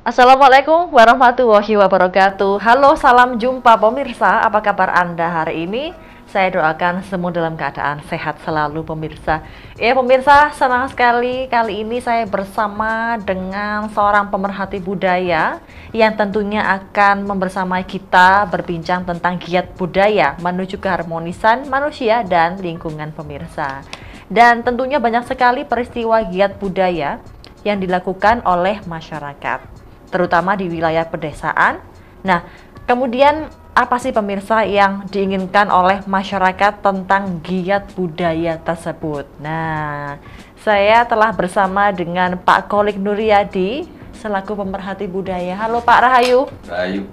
Assalamualaikum warahmatullahi wabarakatuh. Halo, salam jumpa pemirsa. Apa kabar Anda hari ini? Saya doakan semua dalam keadaan sehat selalu pemirsa. Ya pemirsa, senang sekali kali ini saya bersama dengan seorang pemerhati budaya yang tentunya akan membersamai kita berbincang tentang giat budaya menuju keharmonisan manusia dan lingkungan pemirsa. Dan tentunya banyak sekali peristiwa giat budaya yang dilakukan oleh masyarakat, terutama di wilayah pedesaan. Nah, kemudian apa sih pemirsa yang diinginkan oleh masyarakat tentang giat budaya tersebut? Nah, saya telah bersama dengan Pak Kholik Nuryadi selaku pemerhati budaya. Halo Pak Rahayu. Rahayu.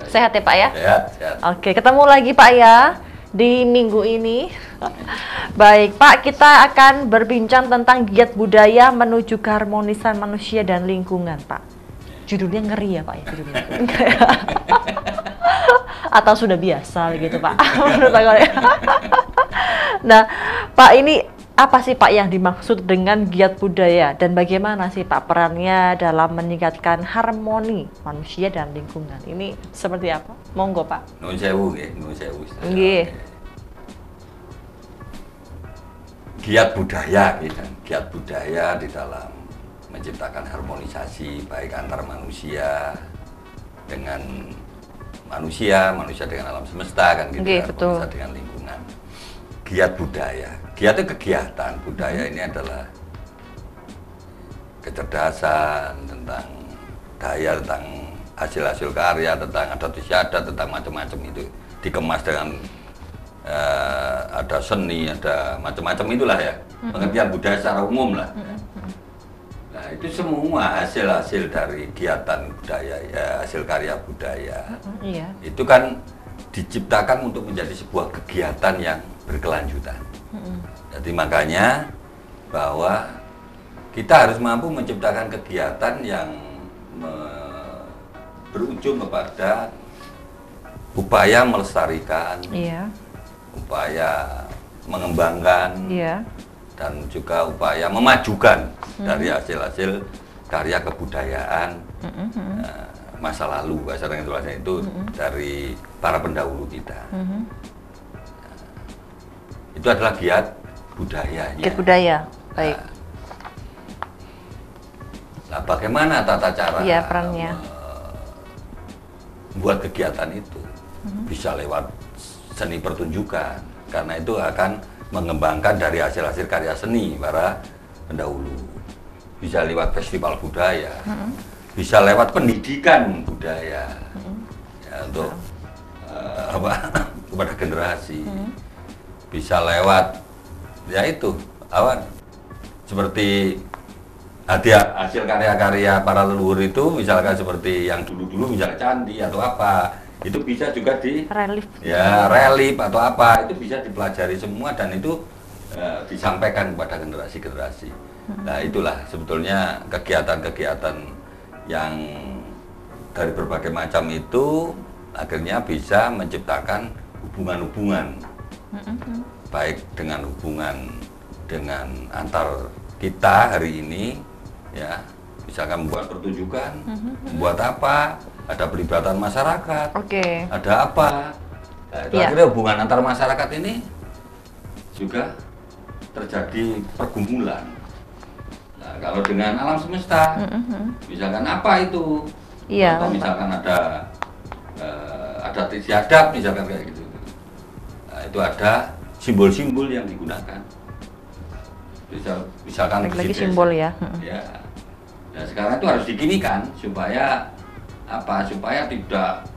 Sehat ya Pak ya? Sehat. Oke, ketemu lagi Pak ya di minggu ini. Baik Pak, kita akan berbincang tentang giat budaya menuju keharmonisan manusia dan lingkungan Pak. Judulnya ngeri ya Pak ya judulnya. Atau sudah biasa gitu Pak. Nah Pak, ini apa sih Pak yang dimaksud dengan giat budaya dan bagaimana sih Pak perannya dalam meningkatkan harmoni manusia dan lingkungan? Ini seperti apa? Monggo Pak. Nuwun sewu nggih, nuwun sewu. Nggih. Giat budaya gitu. Giat budaya di dalam menciptakan harmonisasi baik antar manusia dengan manusia dengan alam semesta kan gitu, Okay, betul. harmonisasi dengan lingkungan. Giat budaya, giat itu kegiatan, budaya ini adalah kecerdasan tentang daya, tentang hasil-hasil karya, tentang adat istiadat, tentang macam-macam itu dikemas dengan ada seni, ada macam-macam itulah ya, pengertian budaya secara umum lah. Nah, itu semua hasil-hasil dari kegiatan budaya, ya, hasil karya budaya. Iya. Itu kan diciptakan untuk menjadi sebuah kegiatan yang berkelanjutan. Jadi makanya bahwa kita harus mampu menciptakan kegiatan yang berujung kepada upaya melestarikan, Iya. upaya mengembangkan, Iya. dan juga upaya memajukan dari hasil-hasil karya kebudayaan masa lalu, bahasa dengan tulisannya itu dari para pendahulu kita. Itu adalah giat budayanya. Giat budaya, baik. Nah, bagaimana tata cara Iya, perannya. membuat kegiatan itu? Bisa lewat seni pertunjukan, karena itu akan mengembangkan dari hasil-hasil karya seni para pendahulu. Bisa lewat festival budaya, bisa lewat pendidikan budaya, ya, untuk kepada generasi. Bisa lewat ya itu seperti hasil karya-karya para leluhur itu, misalkan seperti yang dulu-dulu misalnya candi atau apa, itu bisa juga di Relief. ya relief atau apa, itu bisa dipelajari semua dan itu disampaikan kepada generasi-generasi. Nah, itulah sebetulnya kegiatan-kegiatan yang dari berbagai macam itu akhirnya bisa menciptakan hubungan-hubungan, baik dengan hubungan dengan antar kita hari ini, ya, misalkan membuat pertunjukan, membuat apa, ada pelibatan masyarakat, Oke. ada apa, nah, itu Ya. akhirnya hubungan antar masyarakat ini juga terjadi pergumulan. Nah, kalau dengan alam semesta, misalkan apa itu, Iya, atau misalkan ada adat istiadat, misalkan kayak gitu. Nah, itu ada simbol-simbol yang digunakan. Misalkan lagi besi simbol desa. ya. Ya. Nah, sekarang itu harus dikinikan supaya apa? Supaya tidak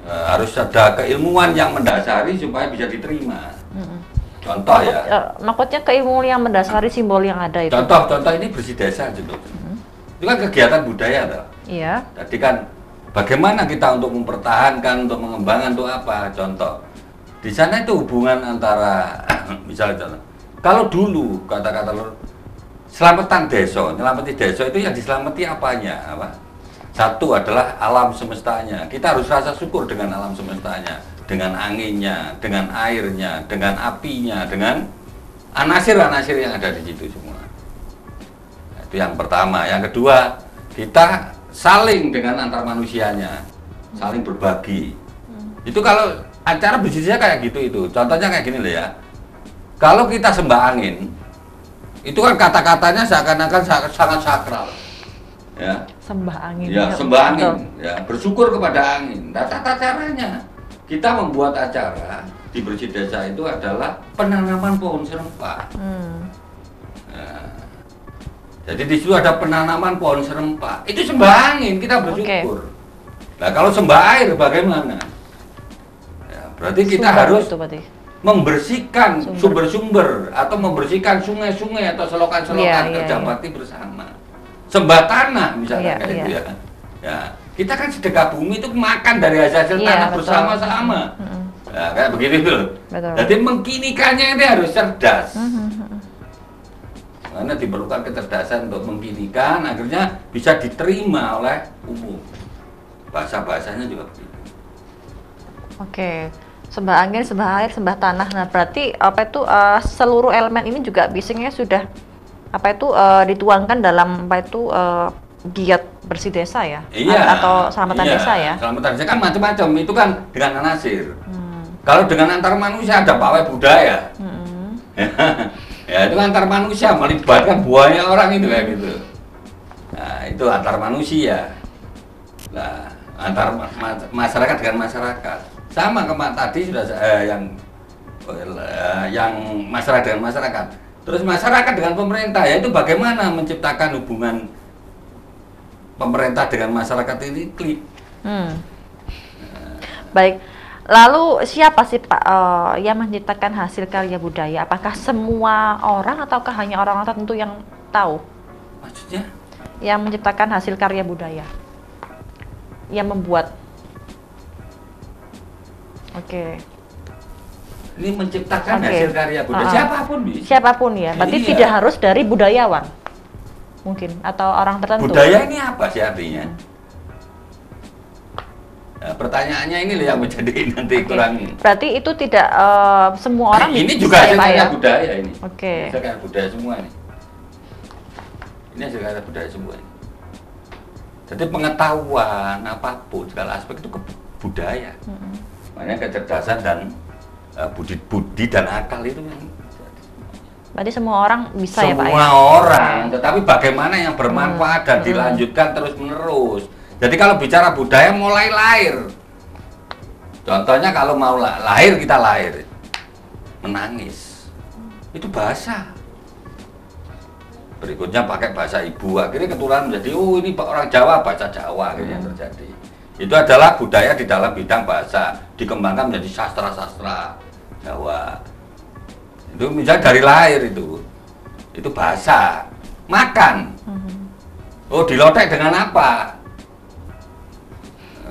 harus ada keilmuan yang mendasari supaya bisa diterima. Contoh ya. Maksudnya keilmuan yang mendasari simbol yang ada itu. Contoh ini bersih desa gitu. Itu kan kegiatan budaya toh. Iya. Jadi kan bagaimana kita untuk mempertahankan, untuk mengembangkan, untuk apa? Contoh. Di sana itu hubungan antara misalnya contoh. Kalau dulu kata-kata selamatan desa, nyelamati desa itu yang diselamati apanya? Apa? Satu adalah alam semestanya. Kita harus rasa syukur dengan alam semestanya, dengan anginnya, dengan airnya, dengan apinya, dengan anasir-anasir yang ada di situ semua. Nah, itu yang pertama. Yang kedua, kita saling dengan antar manusianya, saling berbagi. Itu kalau acara bisnisnya kayak gitu itu. Contohnya kayak gini loh ya. Kalau kita sembah angin, itu kan kata-katanya seakan-akan sangat sakral. Ya. Sembah angin. Ya, sembah angin. Ya, bersyukur kepada angin. Nah, tata caranya kita membuat acara di Bersih Desa itu adalah penanaman pohon serempak. Nah, jadi di situ ada penanaman pohon serempak. Itu sembah angin, kita bersyukur. Nah, kalau sembah air bagaimana? Ya, berarti kita harus membersihkan sumber-sumber atau membersihkan sungai-sungai atau selokan-selokan kerja bakti bersama. Sembah tanah misalnya kayak gitu ya. Ya, kita kan sedekah bumi itu makan dari hasil tanah bersama-sama. Nah, kayak begitu tuh. Jadi mengkinikannya ini harus cerdas. Karena diperlukan kecerdasan untuk mengkinikan, akhirnya bisa diterima oleh umum. Bahasa-bahasanya juga begitu. Oke, sembah angin, sembah air, sembah tanah. Nah, berarti apa itu seluruh elemen ini juga bisingnya sudah apa itu dituangkan dalam apa itu giat bersih desa ya? Iya. Atau selamatan desa ya? Selamatan desa kan macam-macam. Itu kan dengan anasir. Kalau dengan antar manusia ada pawai budaya. Ya itu antar manusia melibatkan banyak orang itu kayak gitu. Nah itu antar manusia. Nah antar masyarakat dengan masyarakat. Sama kemarin tadi sudah yang masyarakat dengan masyarakat. Terus masyarakat dengan pemerintah, yaitu bagaimana menciptakan hubungan pemerintah dengan masyarakat ini klik. Baik. Lalu siapa sih Pak yang menciptakan hasil karya budaya? Apakah semua orang ataukah hanya orang-orang tertentu yang tahu? Maksudnya? Yang menciptakan hasil karya budaya, yang membuat. Oke. Ini menciptakan hasil karya budaya. Siapapun bisa. Siapapun ya. Berarti tidak harus dari budayawan, mungkin atau orang tertentu. Budaya ini apa sih artinya? Nah, pertanyaannya ini loh yang menjadi nanti kurang. Berarti itu tidak semua orang ini bisa juga hasil karya budaya ini. Hasil karya budaya semua ini. Ini hasil karya budaya semua ini. Jadi pengetahuan apapun segala aspek itu budaya. Makanya kecerdasan dan budi dan akal itu yang. Berarti semua orang bisa ya Pak? Semua orang, tetapi bagaimana yang bermanfaat dan dilanjutkan terus menerus. Jadi kalau bicara budaya mulai lahir, contohnya kalau mau lahir kita lahir, menangis, itu bahasa. Berikutnya pakai bahasa ibu, akhirnya keturunan menjadi, oh ini orang Jawa, bahasa Jawa akhirnya terjadi. Itu adalah budaya di dalam bidang bahasa, dikembangkan menjadi sastra-sastra Jawa. Itu misalnya dari lahir itu bahasa. Makan, oh dilotek dengan apa?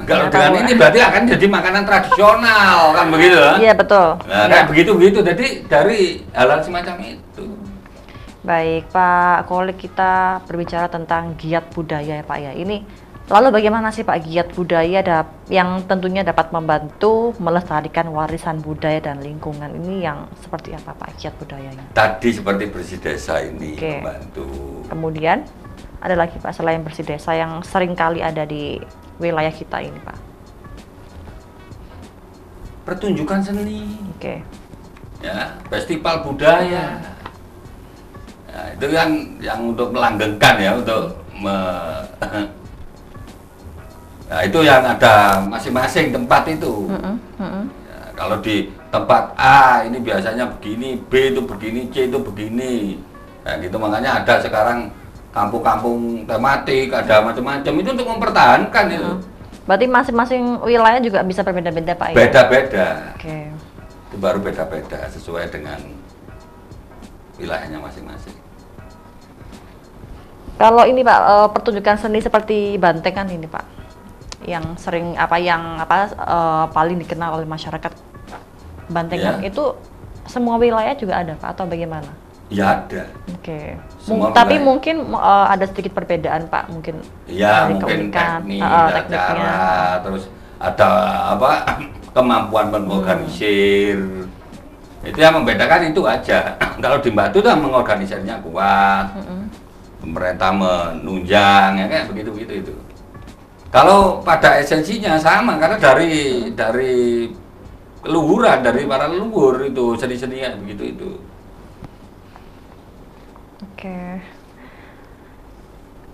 Kalau dengan ini berarti akan jadi makanan tradisional kan begitu? Iya betul. Nah, kayak begitu. Jadi dari hal-hal semacam itu. Baik Pak Kolik, kita berbicara tentang giat budaya ya Pak ya. Ini lalu bagaimana sih Pak giat budaya yang tentunya dapat membantu melestarikan warisan budaya dan lingkungan ini, yang seperti apa Pak giat budayanya? Tadi seperti bersih desa ini membantu. Kemudian ada lagi Pak selain bersih desa yang sering kali ada di wilayah kita ini Pak? Pertunjukan seni. Ya, festival budaya. Ya, itu yang untuk melanggengkan ya, untuk nah, itu yang ada masing-masing tempat itu. Ya, kalau di tempat A ini biasanya begini, B itu begini, C itu begini. Nah, gitu makanya ada sekarang kampung-kampung tematik, ada macam-macam itu untuk mempertahankan itu. Berarti masing-masing wilayah juga bisa berbeda-beda Pak ya? Beda-beda. Itu baru beda-beda sesuai dengan wilayahnya masing-masing. Kalau ini Pak pertunjukan seni seperti bantengan ini Pak, yang sering paling dikenal oleh masyarakat, bantengan itu semua wilayah juga ada Pak atau bagaimana? Ya ada. Tapi mungkin ada sedikit perbedaan Pak, mungkin. Ya mungkin tekniknya, terus ada kemampuan mengorganisir. Itu yang membedakan itu aja. Kalau di Batu tuh mengorganisirnya kuat, pemerintah menunjang, ya kayak begitu itu. Kalau pada esensinya sama, karena dari leluhuran, dari para leluhur itu seni-senian begitu itu. Oke.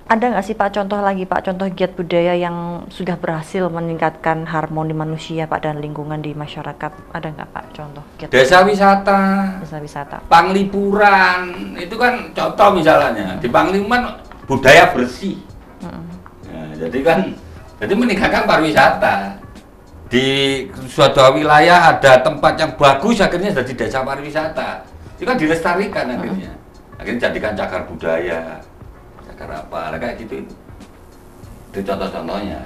Ada nggak sih Pak contoh lagi Pak, contoh giat budaya yang sudah berhasil meningkatkan harmoni manusia Pak dan lingkungan di masyarakat? Ada nggak Pak contoh giat Desa wisata, desa wisata? Panglipuran, itu kan contoh misalnya. Di Panglipuran budaya bersih. Jadi meningkatkan pariwisata. Di suatu wilayah ada tempat yang bagus, akhirnya jadi desa pariwisata. Itu kan dilestarikan akhirnya. Akhirnya jadikan cagar budaya. Apa kayak gitu itu contoh-contohnya.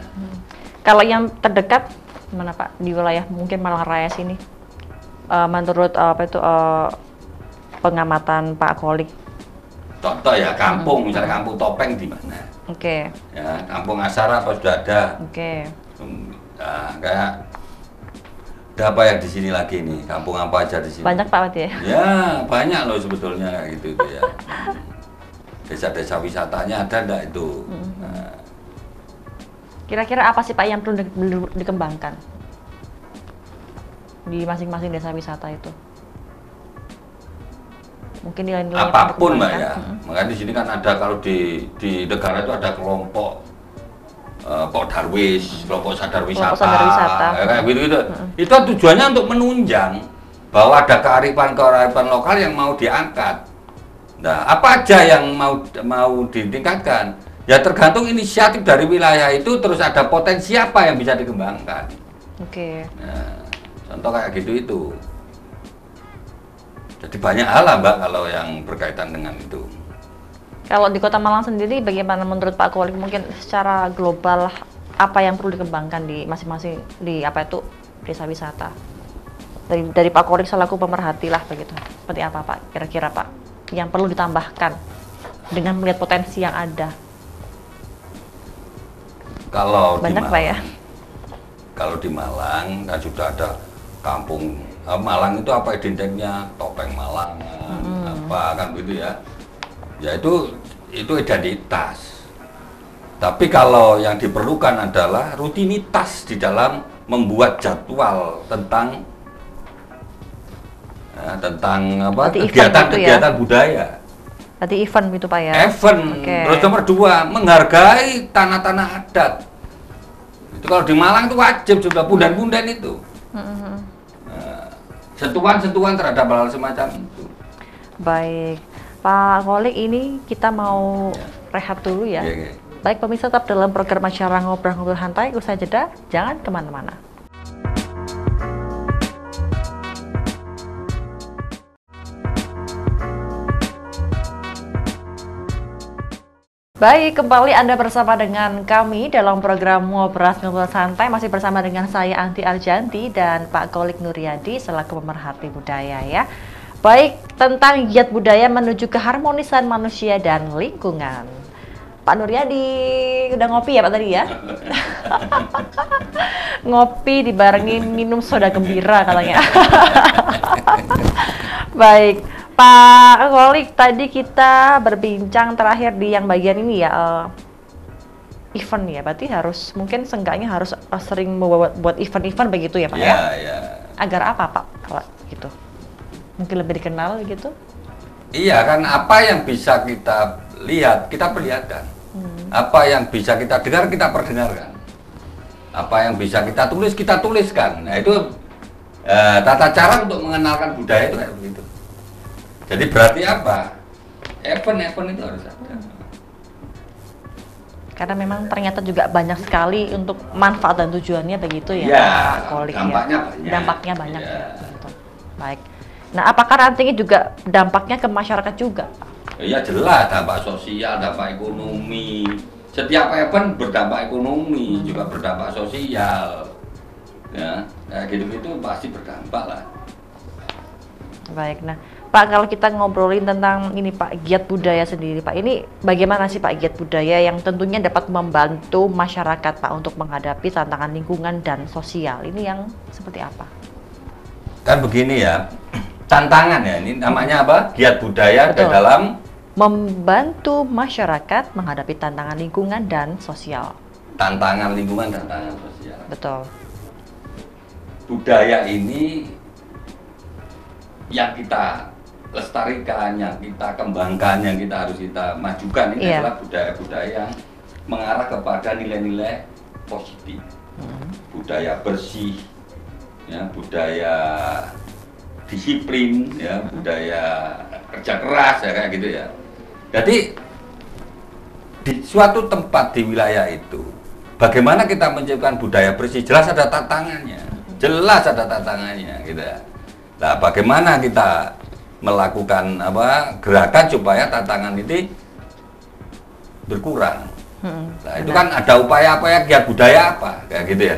Kalau yang terdekat mana Pak di wilayah mungkin Malang Raya sini, menurut pengamatan Pak Kolik, contoh ya kampung, misalnya kampung Topeng di mana? Oke. Ya, kampung Asara apa sudah ada? Oke. Nah, kayak ada apa yang di sini lagi nih, kampung apa aja di sini? Banyak Pak Mati ya? Ya banyak loh sebetulnya kayak gitu itu ya. Desa-desa wisatanya ada enggak itu? Nah. Kira-kira apa sih Pak yang perlu dikembangkan di masing-masing desa wisata itu? Mungkin nilai-nilai apapun Mbak ya. Makanya di sini kan ada, kalau di negara itu ada kelompok Pok Darwis, kelompok sadar wisata, kayak gitu-gitu. Itu tujuannya untuk menunjang bahwa ada kearifan lokal yang mau diangkat. Nah, apa aja yang mau ditingkatkan? Ya tergantung inisiatif dari wilayah itu, terus ada potensi apa yang bisa dikembangkan. Oke. Nah, contoh kayak gitu itu. Jadi banyak hal lah Mbak kalau yang berkaitan dengan itu. Kalau di Kota Malang sendiri, bagaimana menurut Pak Kolik, mungkin secara global apa yang perlu dikembangkan di masing-masing di desa wisata? Dari Pak Kolik selaku pemerhati lah begitu. Seperti apa Pak? Kira-kira Pak yang perlu ditambahkan dengan melihat potensi yang ada? Kalau banyak Pak ya? Kalau di Malang kan sudah ada kampung Malang itu apa identiknya, Topeng Malang, apa kan gitu ya. Ya itu identitas. Tapi kalau yang diperlukan adalah rutinitas di dalam membuat jadwal tentang kegiatan-kegiatan budaya. Berarti event gitu Pak ya? Event. Okay. Terus nomor 2, menghargai tanah-tanah adat. Itu kalau di Malang itu wajib sudah pundan-pundan itu. Sentuhan-sentuhan terhadap hal semacam itu. Baik, Pak Kolik, ini kita mau rehat dulu ya. Yeah. Baik pemirsa, tetap dalam program acara Ngobrol-Ngobrol Santai. Usai jeda, jangan kemana-mana. Baik, kembali Anda bersama dengan kami dalam program Ngobrol Santai, masih bersama dengan saya Anti Arjanti dan Pak Kolik Nuryadi selaku pemerhati budaya ya. Baik, tentang giat budaya menuju keharmonisan manusia dan lingkungan. Pak Nuryadi udah ngopi ya Pak tadi ya? Ngopi dibarengi minum soda gembira katanya. Baik, Pak Kolik, tadi kita berbincang terakhir di yang bagian ini ya, event ya, berarti harus mungkin seenggaknya harus sering buat event-event begitu ya Pak ya? Iya. Agar apa Pak kalau gitu? Mungkin lebih dikenal gitu? Iya kan, apa yang bisa kita lihat, kita perlihatkan. Apa yang bisa kita dengar, kita perdengarkan. Apa yang bisa kita tulis, kita tuliskan. Nah itu tata cara untuk mengenalkan budaya itu kayak begitu. Jadi berarti apa? Event-event itu harus ada. Karena memang ternyata juga banyak sekali untuk manfaat dan tujuannya begitu ya, Pak Kolik dampaknya ya. Banyak. Dampaknya banyak ya. Gitu. Baik. Nah, apakah nantinya juga dampaknya ke masyarakat juga? Iya jelas, dampak sosial, dampak ekonomi. Setiap event berdampak ekonomi, juga berdampak sosial. Ya, kayak gitu-gitu pasti berdampak lah. Baik, nah Pak, kalau kita ngobrolin tentang ini Pak, giat budaya sendiri Pak, ini bagaimana sih Pak giat budaya yang tentunya dapat membantu masyarakat Pak untuk menghadapi tantangan lingkungan dan sosial, ini yang seperti apa? Kan begini ya, tantangan ya, ini namanya apa? Giat budaya di dalam membantu masyarakat menghadapi tantangan lingkungan dan sosial. tantangan lingkungan, tantangan sosial. Betul. Budaya ini yang kita lestarikan, yang kita kembangkan, yang kita harus kita majukan ini adalah budaya-budaya yang mengarah kepada nilai-nilai positif, budaya bersih, ya, budaya disiplin, ya, budaya kerja keras, ya kayak gitu ya. Jadi di suatu tempat di wilayah itu, bagaimana kita menciptakan budaya bersih? Jelas ada tantangannya, gitu ya. Nah, bagaimana kita melakukan gerakan supaya tantangan ini berkurang? Nah, itu kan ada upaya-upaya giat budaya apa, kayak gitu ya.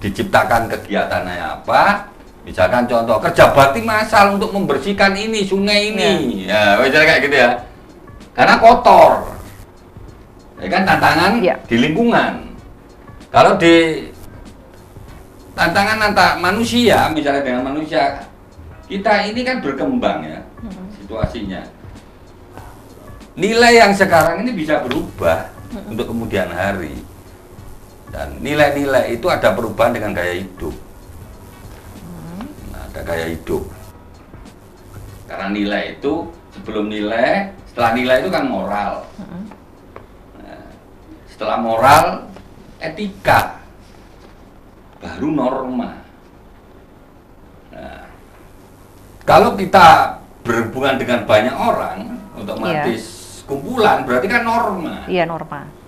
Diciptakan kegiatannya apa? Misalkan contoh kerja bakti massal untuk membersihkan ini sungai ini, ya misalnya kayak gitu ya. Karena kotor, ya kan tantangan di lingkungan. Kalau di tantangan antar manusia, misalnya dengan manusia, kita ini kan berkembang ya situasinya. Nilai yang sekarang ini bisa berubah untuk kemudian hari. Dan nilai-nilai itu ada perubahan dengan gaya hidup. Nah, ada gaya hidup. Karena nilai itu sebelum nilai, setelah nilai itu kan moral. Nah, setelah moral, etika, baru norma. Nah, kalau kita berhubungan dengan banyak orang, otomatis kumpulan berarti kan norma. Iya, norma.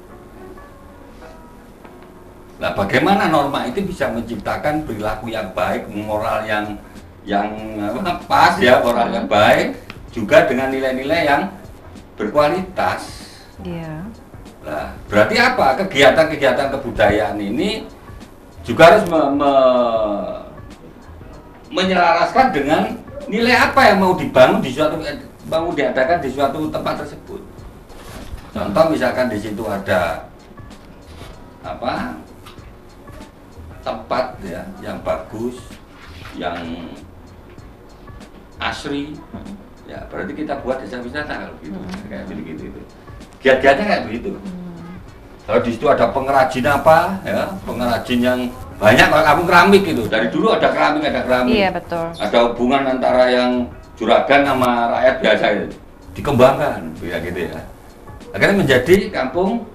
Nah, bagaimana norma itu bisa menciptakan perilaku yang baik, moral yang pas ya, moral yang baik, juga dengan nilai-nilai yang berkualitas. Iya. Nah, berarti apa? Kegiatan-kegiatan kebudayaan ini juga harus menyelaraskan dengan nilai apa yang mau dibangun mau diadakan di suatu tempat tersebut. Contoh misalkan di situ ada tempat ya yang bagus, yang asri, ya berarti kita buat desa wisata kalau gitu, kayak begitu itu. Giat-giatnya kayak begitu. Kalau di situ ada pengrajin pengrajin yang banyak, kalau kampung keramik gitu. Dari dulu ada keramik. Iya, betul. Ada hubungan antara yang juragan sama rakyat biasa itu. Dikembangkan, ya gitu ya. Akhirnya menjadi kampung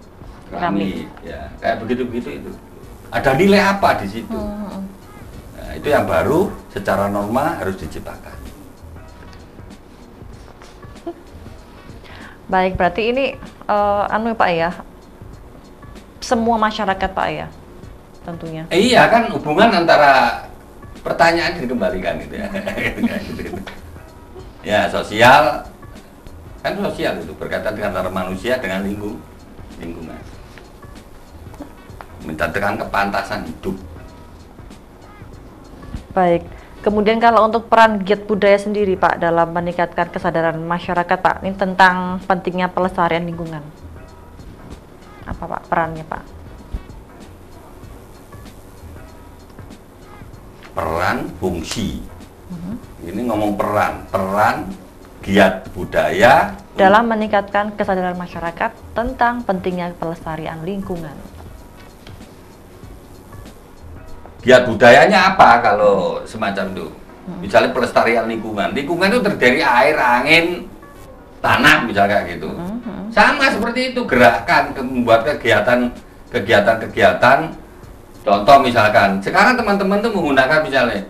keramik. Ya, kayak begitu itu. Ada nilai apa di situ? Nah, itu yang baru secara norma harus diciptakan. Baik, berarti ini Pak ya, semua masyarakat Pak ya, tentunya. Iya kan, hubungan antara pertanyaan dikembalikan gitu ya. Ya, sosial kan sosial itu berkaitan dengan antara manusia dengan lingkungan. Mencantumkan kepantasan hidup. Baik. Kemudian kalau untuk peran giat budaya sendiri Pak dalam meningkatkan kesadaran masyarakat Pak, ini tentang pentingnya pelestarian lingkungan. Apa Pak perannya Pak? Peran, fungsi. Ini ngomong peran giat budaya dalam meningkatkan kesadaran masyarakat tentang pentingnya pelestarian lingkungan. Giat budayanya apa kalau semacam itu? Misalnya pelestarian lingkungan. Lingkungan itu terdiri air, angin, tanah misalnya kayak gitu. Sama seperti itu, gerakan membuat kegiatan. Contoh misalkan, sekarang teman-teman tuh menggunakan misalnya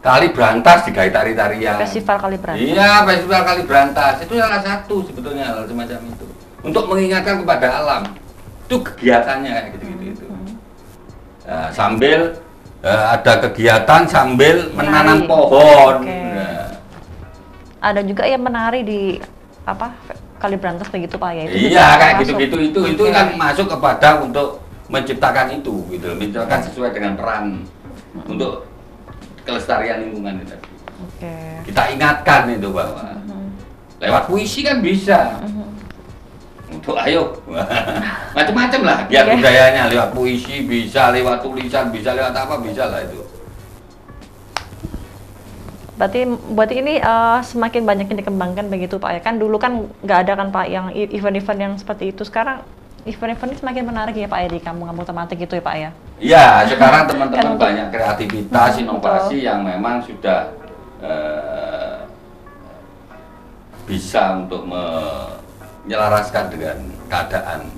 Kali Brantas digawe tari-tarian. Festival Kali Brantas. Iya, festival Kali Brantas. Itu salah satu sebetulnya hal semacam itu. Untuk mengingatkan kepada alam. Itu kegiatannya kayak gitu-gitu. Nah, sambil ada kegiatan sambil menanam pohon. Nah. Ada juga yang menari di Kali Brantas begitu Pak ya? Itu iya, kayak gitu-gitu itu kan masuk kepada untuk menciptakan itu gitu, menciptakan sesuai dengan peran untuk kelestarian lingkungan itu. Kita ingatkan itu bahwa lewat puisi kan bisa. Untuk ayo macam-macam lah biar budayanya, lewat puisi bisa, lewat tulisan bisa, lewat apa bisa lah itu. Berarti ini semakin banyak yang dikembangkan begitu Pak ya, kan dulu kan nggak ada kan Pak yang event-event yang seperti itu. Sekarang event-event ini semakin menarik ya Pak ya di kampung-kampung tematik gitu ya Pak ya? Iya, sekarang teman-teman Kan banyak kreativitas, inovasi betul. yang memang sudah bisa untuk menyelaraskan dengan keadaan.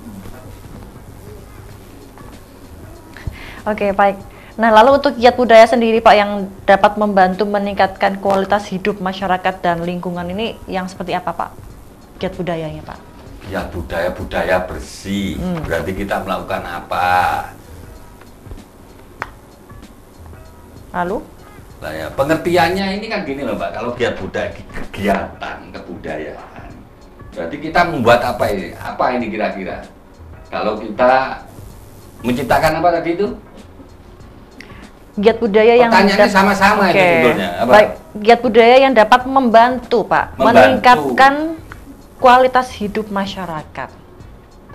Oke, baik. Nah, lalu untuk giat budaya sendiri Pak yang dapat membantu meningkatkan kualitas hidup masyarakat dan lingkungan ini yang seperti apa Pak? Giat budayanya Pak? Ya budaya bersih, berarti kita melakukan apa? Lalu? Nah ya, pengertiannya ini kan gini loh Pak, kalau giat budaya, kegiatan kebudayaan, berarti kita membuat apa ini? Apa ini kira-kira? Kalau kita menciptakan apa tadi itu? Giat budaya yang pertanyaannya sama-sama itu sebetulnya. Apa? Baik, giat budaya yang dapat membantu Pak, meningkatkan kualitas hidup masyarakat.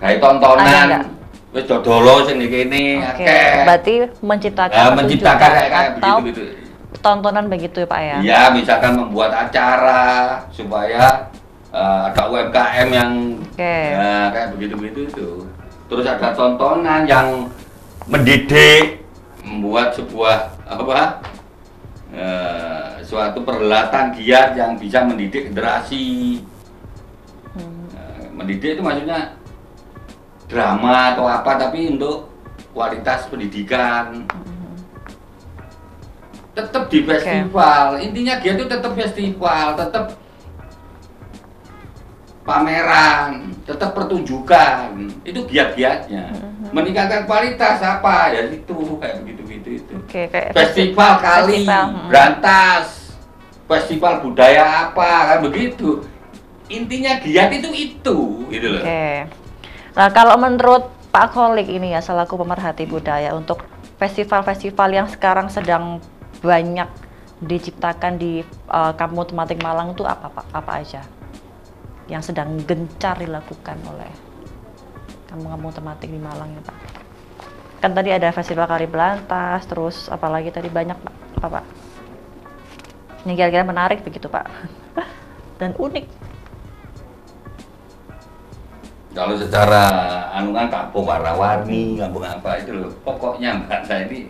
Kayak tontonan, wis dodolo sing kene akeh. Berarti menciptakan kayak atau begitu. tontonan begitu ya Pak ya? Iya, misalkan membuat acara supaya ada UMKM yang kayak begitu-begitu itu. Terus ada tontonan yang mendidik, membuat sebuah suatu perhelatan giat yang bisa mendidik generasi. Mendidik itu maksudnya drama atau apa, tapi untuk kualitas pendidikan. Tetap di festival, intinya giat itu tetap festival, tetap pameran, tetap pertunjukan, itu giat-giatnya. Meningkatkan kualitas apa ya itu kayak begitu itu. Kayak festival kali, berantas, festival budaya apa kan begitu. Intinya giat itu gitu loh. Nah, kalau menurut Pak Kholik ini ya selaku pemerhati budaya untuk festival-festival yang sekarang sedang banyak diciptakan di Kampung Tematik Malang itu apa Pak? Apa aja yang sedang gencar dilakukan oleh kampung-kampung tematik di Malang ya Pak? Kan tadi ada festival Kari Belantas, terus apalagi tadi banyak Pak, apa Pak? Yang kira-kira menarik begitu Pak dan unik. Kalau secara anuan kampung warna-warni, kampung apa itu loh, pokoknya Mbak saya ini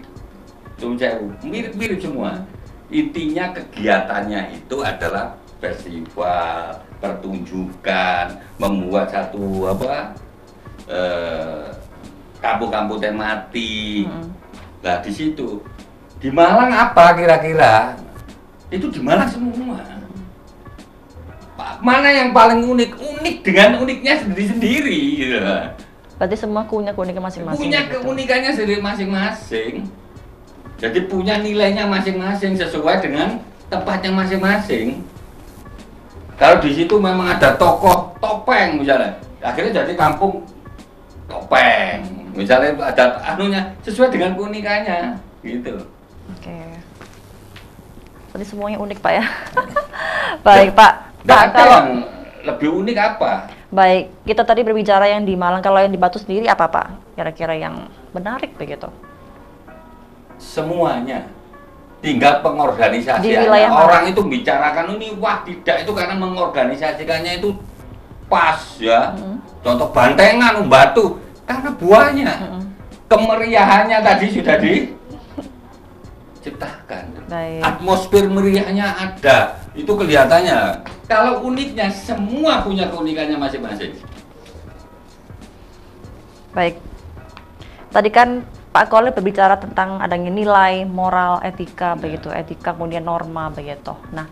mirip-mirip semua. Intinya kegiatannya itu adalah festival, pertunjukan, membuat satu kampung-kampung tematik. Nah di situ, di Malang apa kira-kira? Itu di Malang semua. Mana yang paling unik dengan uniknya sendiri-sendiri gitu. Berarti semua punya keunikan masing-masing. Punya keunikannya sendiri masing-masing. Jadi punya nilainya masing-masing sesuai dengan tempatnya masing-masing. Kalau di situ memang ada tokoh topeng misalnya, akhirnya jadi kampung topeng. Misalnya ada anunya sesuai dengan keunikannya gitu. Berarti semuanya unik Pak ya. Baik Pak. Nah, kalau lebih unik apa? Baik, kita tadi berbicara yang di Malang, kalau yang di Batu sendiri apa Pak? Kira-kira yang menarik begitu? Semuanya. Tinggal pengorganisasiannya. Orang itu bicarakan ini, wah tidak, itu karena mengorganisasikannya itu pas ya. Contoh Bantengan, Batu, karena buahnya. Kemeriahannya tadi sudah diciptakan. Atmosfer meriahnya ada, itu kelihatannya. Kalau uniknya, semua punya keunikannya masing-masing. Baik, tadi kan Pak Kholik berbicara tentang adanya nilai, moral, etika, begitu, etika kemudian norma begitu. Nah,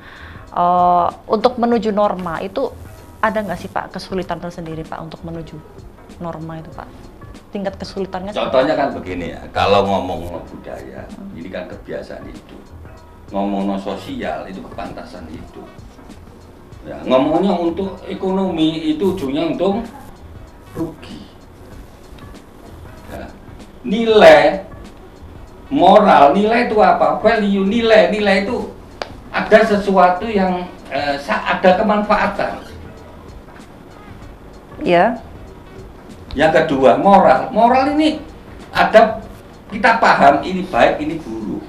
untuk menuju norma itu ada nggak sih Pak kesulitan tersendiri Pak untuk menuju norma itu Pak? Tingkat kesulitannya? Contohnya kan begini ya, kalau ngomong budaya, ini kan kebiasaan hidup. Ngomong sosial itu kepantasan hidup. Ya, ngomongnya untuk ekonomi itu ujungnya untuk rugi. Ya. Nilai, moral, nilai itu apa? Value, nilai itu ada sesuatu yang ada kemanfaatan. Ya. Yang kedua, moral ini ada, kita paham ini baik, ini buruk.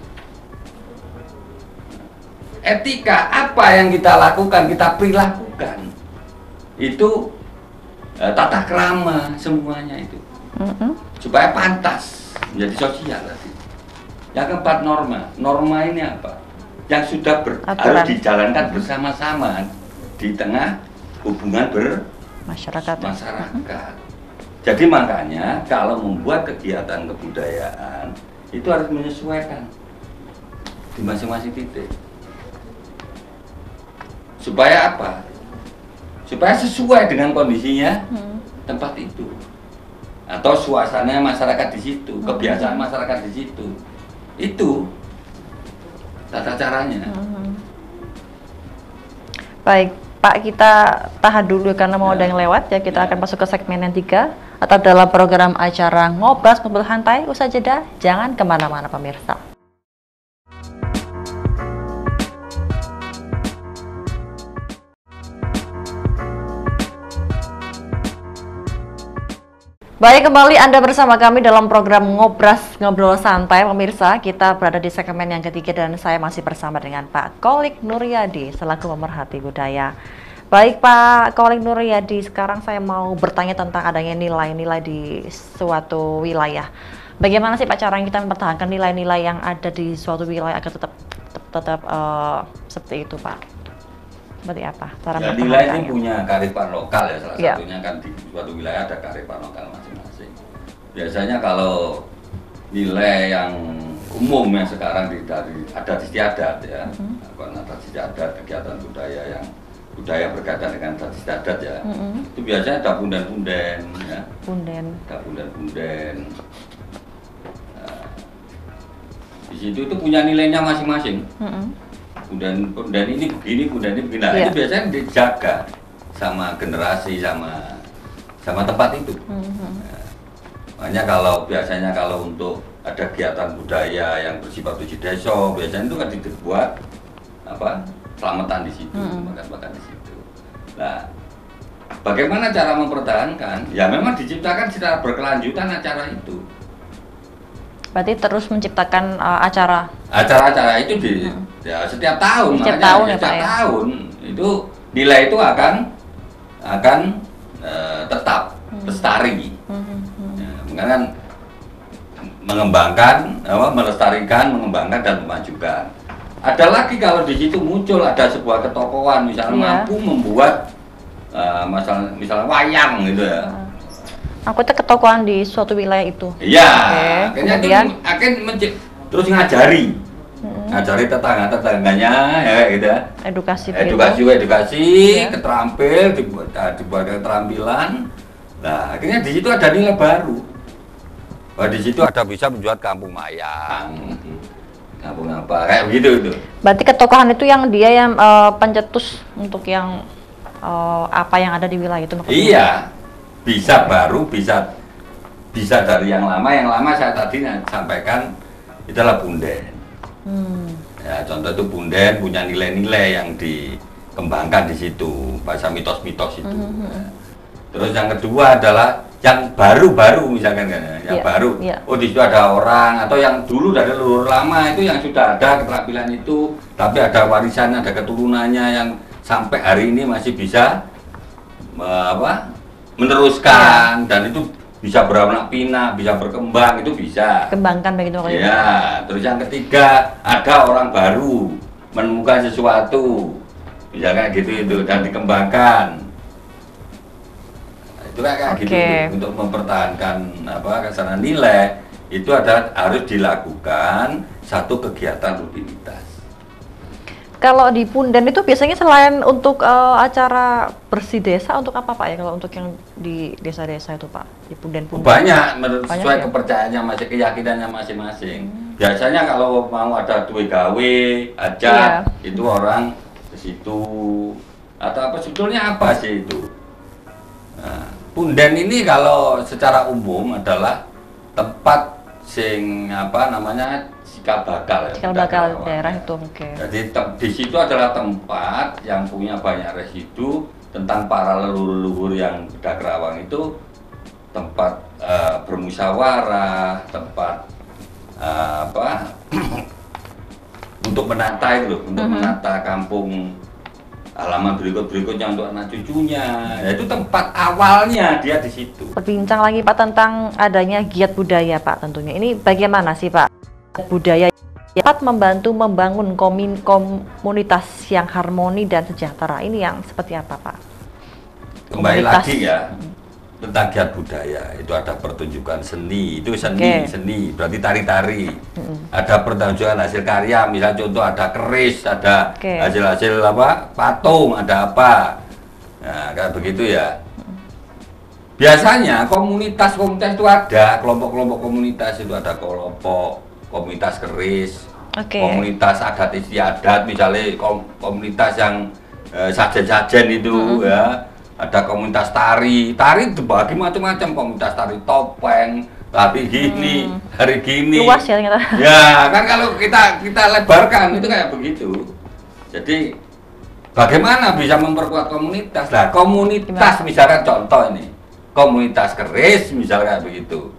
Etika, apa yang kita lakukan, kita perilakukan, itu tata krama semuanya itu, supaya pantas menjadi sosial tadi. Yang keempat norma ini apa? Yang sudah harus dijalankan bersama-sama di tengah hubungan masyarakat. Jadi makanya kalau membuat kegiatan kebudayaan itu harus menyesuaikan di masing-masing titik. Supaya apa? Supaya sesuai dengan kondisinya tempat itu, atau suasana masyarakat di situ, kebiasaan masyarakat di situ. Itu tata caranya. Baik, Pak, kita tahan dulu karena mau ada yang lewat ya. Kita akan masuk ke segmen yang 3 atau dalam program acara Ngobras Ngobrol Santai. Usai jeda, jangan kemana-mana pemirsa. Baik, kembali Anda bersama kami dalam program Ngobras Ngobrol Santai. Pemirsa, kita berada di segmen yang ketiga dan saya masih bersama dengan Pak Kholik Nuryadi selaku pemerhati budaya. Baik Pak Kholik Nuryadi, sekarang saya mau bertanya tentang adanya nilai-nilai di suatu wilayah. Bagaimana sih Pak cara kita mempertahankan nilai-nilai yang ada di suatu wilayah agar tetap seperti itu Pak? Seperti apa? Ya, nilai ini punya kearifan lokal ya, salah satunya kan di suatu wilayah ada kearifan lokal masing-masing. Biasanya kalau nilai yang umum yang sekarang ada di istiadat ya, adat istiadat, kegiatan budaya yang budaya berkaitan dengan adat istiadat ya, itu biasanya ada punden-punden ya, ada punden-punden. Nah, di situ itu punya nilainya masing-masing. Punden ini begini, punden ini begini. Nah, itu biasanya dijaga sama generasi, sama tempat itu. Makanya biasanya kalau untuk ada kegiatan budaya yang bersifat uji desa, biasanya itu kan dibuat selamatan di situ, makan di situ. Nah, bagaimana cara mempertahankan? Ya memang diciptakan secara berkelanjutan acara itu. Berarti terus menciptakan acara-acara itu ya setiap tahun, setiap tahun itu nilai itu akan tetap lestari. Ya, kan mengembangkan, melestarikan, mengembangkan dan memajukan. Ada lagi kalau di situ muncul ada sebuah ketokohan, misalnya mampu membuat misalnya wayang gitu ya. Aku itu ketokohan di suatu wilayah itu. Iya. Kemudian terus ngajari tetangga-tetangganya ya gitu. Edukasi, dibuat keterampilan. Nah, akhirnya di situ ada nilai baru. Di situ ada bisa membuat kampung mayang. Kampung apa kayak begitu itu. Berarti ketokohan itu yang dia yang pencetus untuk yang apa yang ada di wilayah itu. Iya. Bisa baru, bisa dari yang lama saya tadi sampaikan itulah punden. Ya, contoh itu punden punya nilai-nilai yang dikembangkan di situ, bahasa mitos-mitos itu. Terus yang kedua adalah yang baru-baru misalkan kan, yang baru. Oh di situ ada orang atau yang dulu dari leluhur lama itu yang sudah ada keterampilan itu, tapi ada warisan, ada keturunannya yang sampai hari ini masih bisa meneruskan dan itu bisa beranak pinak, bisa berkembang, itu bisa kembangkan begitu ya. Terus yang ketiga ada orang baru menemukan sesuatu misalkan gitu itu dan dikembangkan. Nah, itu kayak gitu untuk mempertahankan kesanan nilai itu harus dilakukan satu kegiatan rutinitas. Kalau di punden itu biasanya selain untuk acara bersih desa, untuk apa Pak ya? Kalau untuk yang di desa-desa itu Pak, di punden-punden? Banyak, sesuai kepercayaannya keyakinannya masing-masing. Biasanya kalau mau ada duwe gawe, ajak itu orang ke situ. Atau sebetulnya apa sih itu? Nah, punden ini kalau secara umum adalah tempat cikal bakal daerah itu. Jadi di situ adalah tempat yang punya banyak residu tentang para leluhur yang sudah kerawang itu, tempat bermusyawarah, tempat untuk menata itu loh, untuk menata kampung halaman berikutnya untuk anak cucunya. Ya, itu tempat awalnya dia di situ. Berbincang lagi Pak tentang adanya giat budaya Pak tentunya. Ini bagaimana sih Pak budaya dapat membantu membangun komunitas yang harmoni dan sejahtera? Ini yang seperti apa Pak? Kembali lagi ya tentang giat budaya, itu ada pertunjukan seni, itu seni berarti tari-tari. Ada pertunjukan hasil karya, misalnya contoh ada keris, ada hasil-hasil apa, patung, ada apa, nah kayak begitu ya. Biasanya komunitas itu ada kelompok-kelompok komunitas, itu ada kelompok komunitas keris, komunitas adat istiadat, misalnya komunitas yang sajen-sajen itu ya. Ada komunitas tari dibagi macam-macam, komunitas tari topeng, tari gini, hari gini. Luas ya ternyata. Ya kan kalau kita lebarkan itu kayak begitu. Jadi bagaimana bisa memperkuat komunitas? Nah komunitas misalkan contoh ini, komunitas keris misalnya kayak begitu.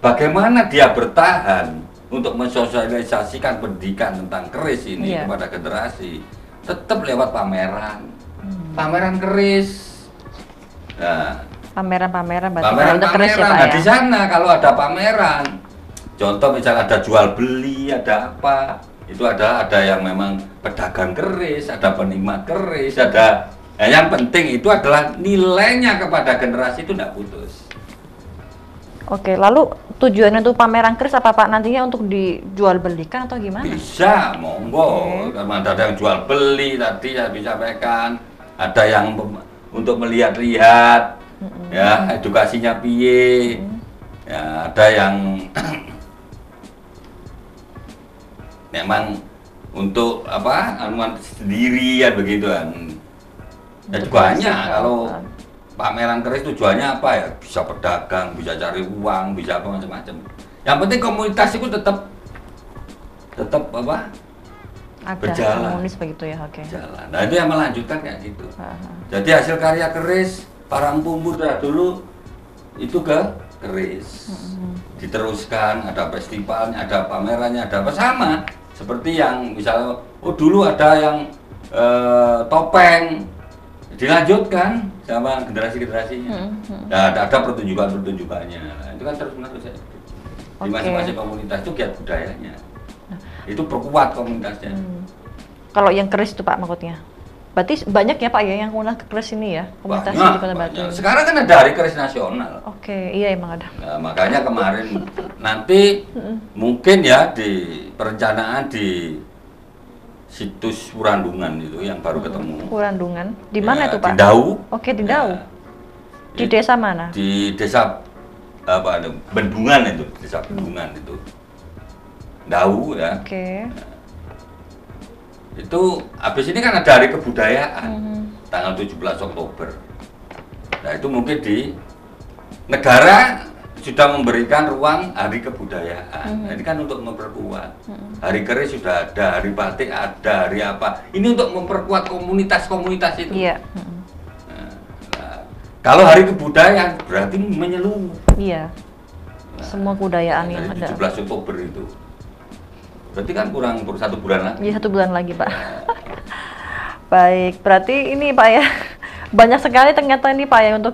Bagaimana dia bertahan untuk mensosialisasikan pendidikan tentang keris ini kepada generasi? Tetap lewat pameran, pameran keris. Nah, pameran keris ya Pak, nah, di sana kalau ada pameran, contoh misalnya ada jual beli, ada apa, itu ada yang memang pedagang keris, ada penikmat keris, ada yang penting itu adalah nilainya kepada generasi itu tidak putus. Oke, lalu tujuannya untuk pameran keris apa Pak? Nantinya untuk dijual belikan atau gimana? Bisa, monggo. Karena ada yang jual beli tadi saya sampaikan, ada yang untuk melihat-lihat, ya edukasinya piye, ya ada yang memang untuk apa anuan sendiri ya begitu kan. Ya banyak kalau pameran keris tujuannya apa ya, bisa pedagang, bisa cari uang, bisa apa macam-macam. Yang penting komunitas itu tetap apa? Ada berjalan, harmonis begitu ya, jalan. Nah itu yang melanjutkan kayak gitu. Jadi hasil karya keris para empu dulu itu ke keris, diteruskan, ada festivalnya, ada pamerannya, ada apa sama seperti yang misalnya dulu ada yang topeng, dilanjutkan sama generasinya. Nah, ada pertunjukannya. Nah, itu kan terus menerus ya. Di masing-masing komunitas itu giat budayanya. Itu perkuat komunitasnya. Kalau yang keris itu Pak maksudnya? Berarti banyak ya Pak ya yang ke keris ini ya, komunitas di Kota Batu. Sekarang kan ada Hari Keris Nasional. Iya emang ada. Nah, makanya kemarin nanti mungkin ya di perencanaan di situs Purandungan itu yang baru ketemu. Purandungan, di mana itu Pak? Di Dau. Oke, di Dau. Di desa mana? Di desa apa? Bendungan itu, desa Bendungan itu. Dau ya. Itu habis ini kan ada Hari Kebudayaan tanggal 17 Oktober. Nah itu mungkin di negara sudah memberikan ruang Hari Kebudayaan. Nah, ini kan untuk memperkuat. Hari Keris sudah ada, Hari Batik ada, hari apa. Ini untuk memperkuat komunitas-komunitas itu. Iya. Nah, kalau Hari Kebudayaan berarti menyeluruh. Iya. Semua kebudayaan yang ada. 17 Oktober itu. Berarti kan kurang 1 bulan lagi. Iya 1 bulan lagi Pak. Baik, berarti ini Pak ya banyak sekali ternyata ini Pak ya untuk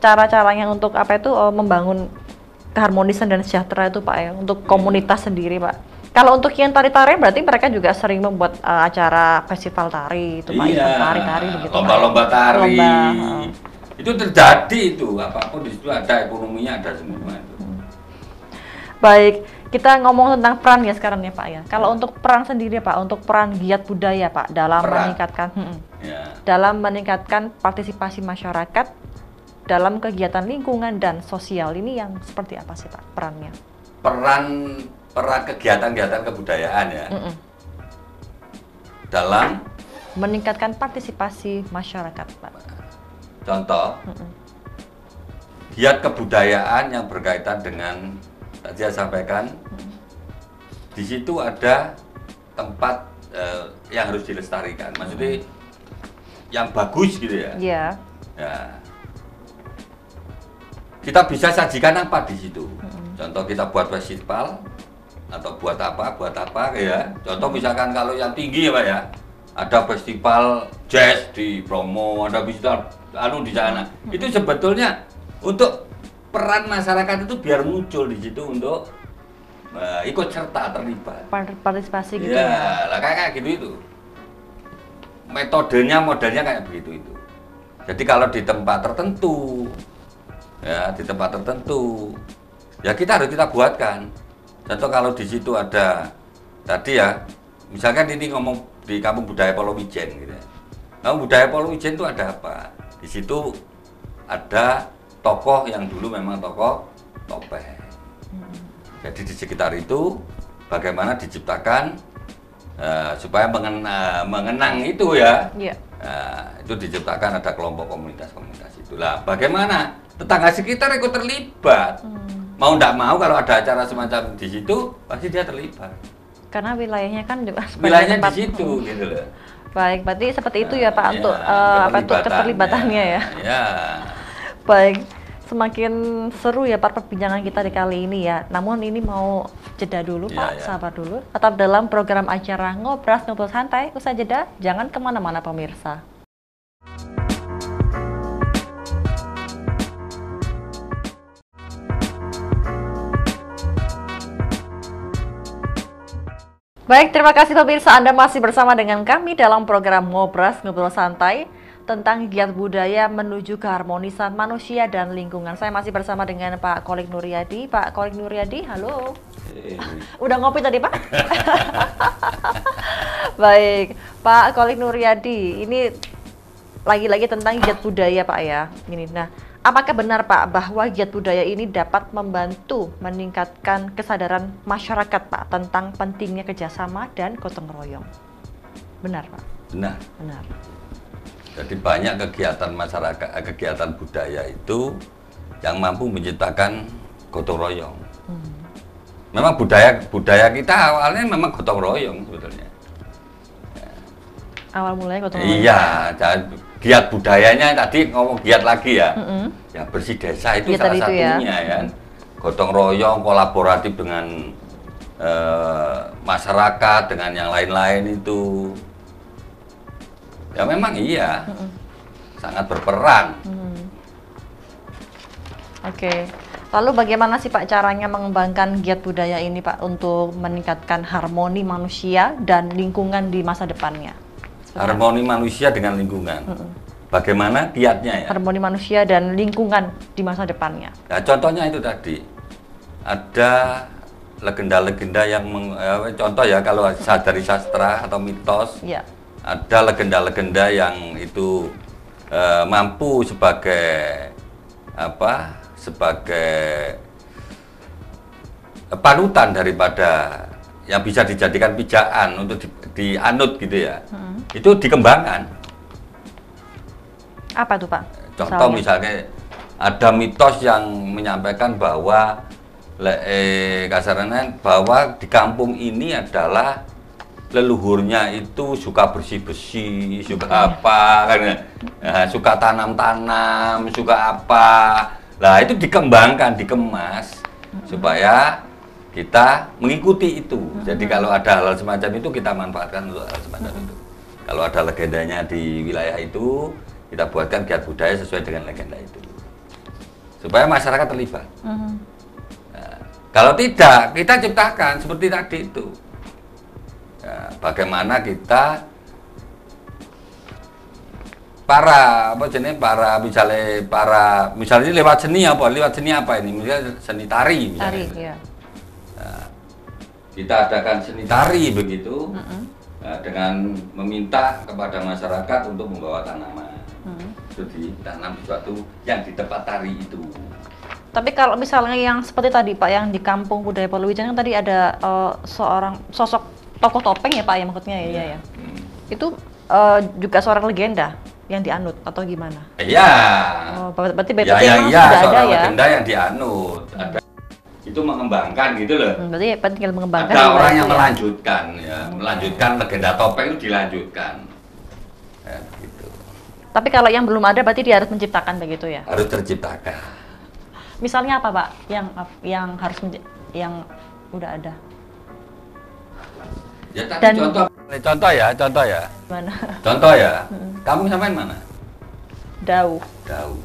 cara-caranya untuk apa itu membangun keharmonisan dan sejahtera itu Pak ya untuk komunitas sendiri Pak. Kalau untuk yang tari-tari berarti mereka juga sering membuat acara festival tari itu Pak, tari-tari begitu. Lomba-lomba tari. Itu terjadi itu, apapun di situ ada ekonominya, ada semua itu. Baik, kita ngomong tentang peran ya sekarang ya Pak ya. Kalau untuk peran sendiri Pak, untuk peran giat budaya Pak dalam meningkatkan partisipasi masyarakat dalam kegiatan lingkungan dan sosial ini yang seperti apa sih Pak perannya? Peran kegiatan-kegiatan kebudayaan ya. Dalam meningkatkan partisipasi masyarakat Pak. Contoh, giat kebudayaan yang berkaitan dengan tadi saya sampaikan, di situ ada tempat yang harus dilestarikan, maksudnya yang bagus gitu ya. Iya. Ya. Kita bisa sajikan apa di situ? Contoh kita buat festival atau buat apa ya. Contoh misalkan kalau yang tinggi ya Pak ya, ada festival jazz di Bromo, ada festival di sana. Itu sebetulnya untuk peran masyarakat itu biar muncul di situ untuk ikut serta terlibat. Partisipasi gitu ya. Lah kayak gitu itu. Modelnya kayak begitu itu. Jadi kalau di tempat tertentu, ya kita harus kita buatkan. Contoh kalau di situ ada tadi ya, misalkan ini ngomong di Kampung Budaya Polowijen gitu ya. Kampung Budaya Polowijen itu ada apa? Di situ ada tokoh yang dulu memang tokoh topeng. Jadi di sekitar itu bagaimana diciptakan supaya mengenang itu ya. Itu diciptakan ada kelompok komunitas-komunitas itulah. Bagaimana tetangga sekitar ikut terlibat. Mau tidak mau kalau ada acara semacam di situ pasti dia terlibat. Karena wilayahnya kan wilayahnya di situ gitu loh. Baik, berarti seperti itu ya Pak untuk keterlibatannya ya. Ya. Baik, semakin seru ya Pak perbincangan kita di kali ini ya. Namun ini mau jeda dulu Pak, sabar dulu. Tetap dalam program acara Ngobras Ngobrol Santai. Usai jeda, jangan kemana-mana pemirsa. Baik, terima kasih pemirsa, Anda masih bersama dengan kami dalam program Ngobras Ngobrol Santai tentang giat budaya menuju keharmonisan manusia dan lingkungan. Saya masih bersama dengan Pak Kholik Nuryadi. Pak Kholik Nuryadi, halo. Udah ngopi tadi Pak? Baik, Pak Kholik Nuryadi, ini lagi-lagi tentang giat budaya Pak ya. Ini, nah, apakah benar Pak bahwa giat budaya ini dapat membantu meningkatkan kesadaran masyarakat Pak tentang pentingnya kerjasama dan gotong royong? Benar Pak? Benar. Benar. Jadi banyak kegiatan masyarakat, kegiatan budaya itu yang mampu menciptakan gotong royong. Memang budaya kita awalnya memang gotong royong sebetulnya. Awal mulanya gotong royong. Iya, giat budayanya tadi ngomong giat lagi ya. Ya bersih desa itu giat salah satunya ya. Gotong royong, kolaboratif dengan masyarakat, dengan yang lain-lain itu. Ya memang iya, sangat berperan. Oke, lalu bagaimana sih Pak caranya mengembangkan giat budaya ini Pak untuk meningkatkan harmoni manusia dan lingkungan di masa depannya? Harmoni manusia dengan lingkungan. Bagaimana giatnya ya? Harmoni manusia dan lingkungan di masa depannya. Nah, contohnya itu tadi, ada legenda-legenda yang contoh ya kalau dari sastra atau mitos. Ya. Ada legenda-legenda yang itu mampu sebagai panutan daripada yang bisa dijadikan pijaan untuk dianut gitu ya. Itu dikembangkan. Apa tuh Pak? Contoh misalnya ada mitos yang menyampaikan bahwa kasarnya bahwa di kampung ini adalah leluhurnya itu suka bersih-bersih, suka apa kan, suka tanam-tanam, suka apa. Nah itu dikembangkan, dikemas supaya kita mengikuti itu. Jadi kalau ada hal semacam itu kita manfaatkan untuk hal semacam itu. Kalau ada legendanya di wilayah itu, kita buatkan giat budaya sesuai dengan legenda itu, supaya masyarakat terlibat. Nah, kalau tidak, kita ciptakan seperti tadi itu. Ya, bagaimana kita misalnya lewat seni apa ini, misalnya seni tari misalnya. Iya. Nah, kita adakan seni tari begitu. Dengan meminta kepada masyarakat untuk membawa tanaman. Itu ditanam sesuatu yang di tempat tari itu. Tapi kalau misalnya yang seperti tadi Pak, yang di Kampung Budaya Polowijen kan tadi ada seorang sosok tokoh topeng ya Pak ya maksudnya ya. Itu juga seorang legenda yang dianut atau gimana? Iya. Berarti sudah ada ya. Legenda yang dianut. Ada itu mengembangkan gitu loh. Berarti tinggal mengembangkan. Ada orang yang melanjutkan ya, melanjutkan legenda topeng itu dilanjutkan. Ya, gitu. Tapi kalau yang belum ada berarti dia harus menciptakan begitu ya? Harus terciptakan. Misalnya apa Pak yang udah ada? Ya tadi contoh Contoh ya, contoh ya. Mana? Contoh ya. Kamu sampean mana? Dau. Dau.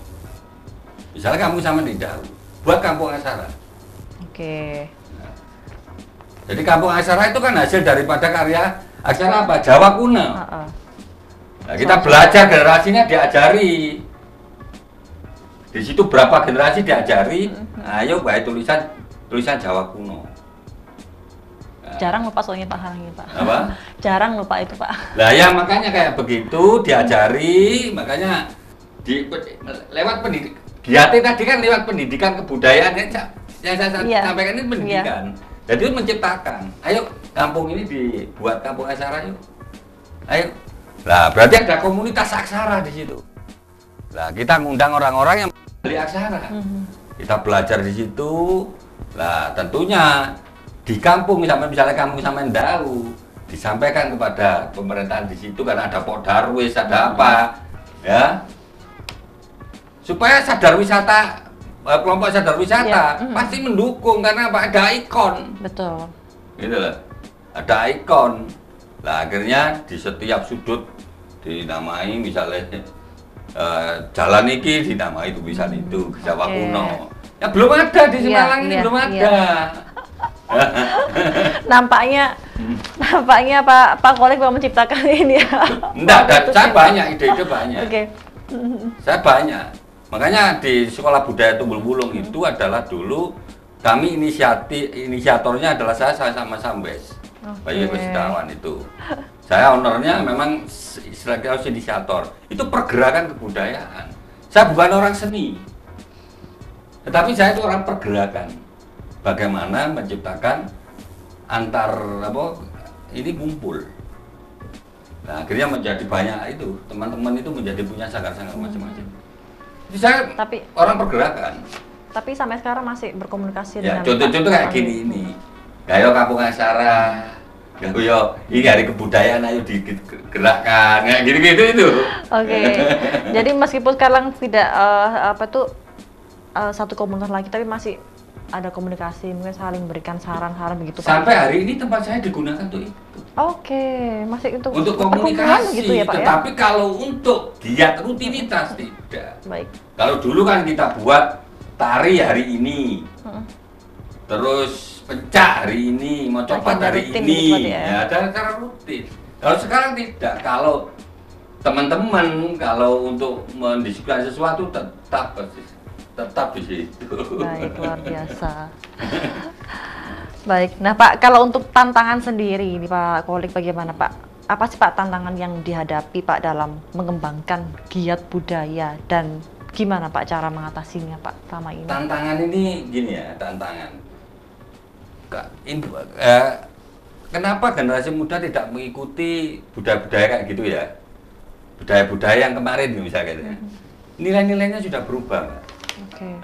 Misalnya kamu sama di Dau, buat kampung aksara. Oke. Jadi kampung aksara itu kan hasil daripada karya aksara apa? Jawa kuno. Nah, kita belajar generasinya diajari. Di situ berapa generasi diajari? Ayo baik tulisan Jawa kuno. Jarang lupa soalnya Pak Halangi, Pak. Apa? Jarang lupa itu, Pak. Lah ya makanya kayak begitu diajari, makanya lewat pendidik. Giatnya tadi kan lewat pendidikan kebudayaan yang saya sampaikan ini pendidikan. Jadi itu menciptakan. Ayo kampung ini dibuat kampung aksara yuk. Ayo. Lah berarti ada komunitas aksara di situ. Lah kita ngundang orang-orang yang beli aksara. Kita belajar di situ. Lah tentunya di kampung misalnya kampung sama Dau disampaikan kepada pemerintahan di situ karena ada Pok Darwis, ada apa ya, supaya sadar wisata, kelompok sadar wisata pasti mendukung karena apa, ada ikon, betul, gitu loh, ada ikon. Lah akhirnya di setiap sudut dinamai misalnya jalan ini dinamai tulisan itu Jawa kuno. Ya belum ada di Semarang ini belum ada. Nampaknya Pak Kolik mau menciptakan ini ya. Enggak, saya banyak ide-ide banyak. Saya banyak. Makanya di Sekolah Budaya Tumbul Wulung itu adalah dulu kami inisiatornya adalah saya sama Sambes. Bayu Kesedawan itu. Saya ownernya memang istilahnya inisiator. Itu pergerakan kebudayaan. Saya bukan orang seni. Tetapi saya itu orang pergerakan. Bagaimana menciptakan antar ini kumpul. Nah, akhirnya menjadi banyak itu teman-teman itu menjadi punya sanggar-sanggar macam-macam. Jadi saya orang pergerakan. Tapi sampai sekarang masih berkomunikasi dengan contoh-contoh kayak gini ini. Gayo kampung aksara, gayo ini hari kebudayaan ayo digerakkan, kayak gitu-gitu itu. Oke. Jadi meskipun sekarang tidak satu komunitas lagi, tapi masih ada komunikasi, mungkin saling berikan saran-saran begitu. Sampai hari ini tempat saya digunakan untuk itu. Oke, masih untuk komunikasi gitu ya, Pak, tetapi ya? Kalau untuk giat rutinitas tidak. Baik. Kalau dulu kan kita buat tari hari ini, terus pencak hari ini, mau copat hari ini, gitu, ya ada cara rutin. Kalau sekarang tidak. Kalau teman-teman kalau untuk mendiskusikan sesuatu tetap di situ. Baik, luar biasa. Baik, nah Pak, kalau untuk tantangan sendiri ini Pak Kolik bagaimana Pak? Apa sih Pak tantangan yang dihadapi Pak dalam mengembangkan giat budaya dan gimana Pak cara mengatasinya Pak selama ini? Tantangan ini gini ya, tantangan. Kenapa generasi muda tidak mengikuti budaya-budaya kayak gitu ya? Budaya-budaya yang kemarin misalnya gitu ya. Nilai-nilainya sudah berubah.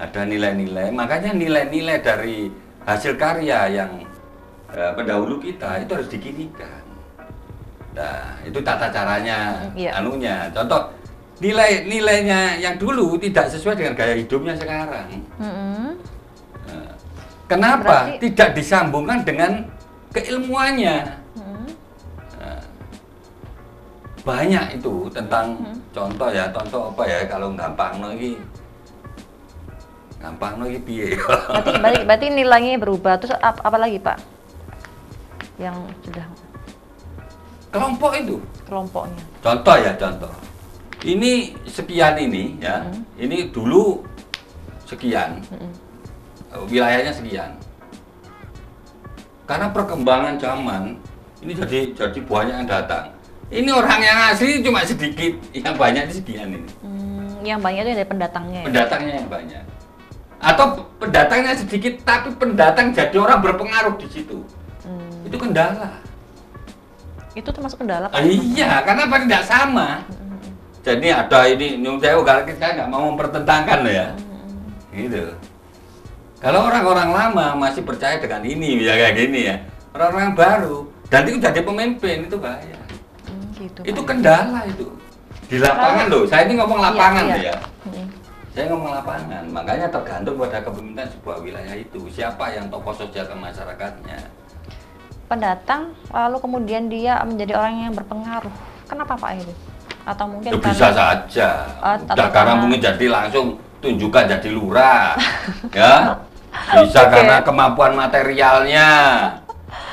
Ada nilai-nilai, makanya nilai-nilai dari hasil karya yang pendahulu kita itu harus dikinikan. Nah, itu tata caranya, anunya. Contoh, nilai-nilainya yang dulu tidak sesuai dengan gaya hidupnya sekarang. Nah, kenapa tidak disambungkan dengan keilmuannya? Nah, banyak itu tentang contoh apa ya kalau gampang lagi. Gampang lagi piye. Berarti nilainya berubah. Terus apa lagi Pak? Yang sudah kelompok itu. Kelompoknya. Contoh. Ini sekian ini ya. Ini dulu sekian. Wilayahnya sekian. Karena perkembangan zaman ini jadi banyak yang datang. Ini orang yang asli cuma sedikit, yang banyak di sekian ini. Yang banyak itu dari pendatangnya. Pendatangnya yang banyak. Atau pendatangnya sedikit tapi pendatang jadi orang berpengaruh di situ. Itu kendala. Itu termasuk kendala Pak? Iya, karena apa tidak sama. Jadi ada ini kalau kita nggak mau mempertentangkan loh ya. Gitu. Kalau orang-orang lama masih percaya dengan ini ya kayak gini ya. Orang-orang baru dan itu jadi pemimpin itu bahaya. Gitu, itu kendala itu. Di lapangan loh. Saya ini ngomong lapangan ya. Saya ngomong lapangan, makanya tergantung pada kepemimpinan sebuah wilayah itu. Siapa yang tokoh sosial ke masyarakatnya. pendatang lalu kemudian dia menjadi orang yang berpengaruh. Kenapa Pak itu? Atau mungkin Ya, bisa saja. Udah karena mungkin jadi langsung tunjukkan jadi lurah. Ya. Bisa karena kemampuan materialnya.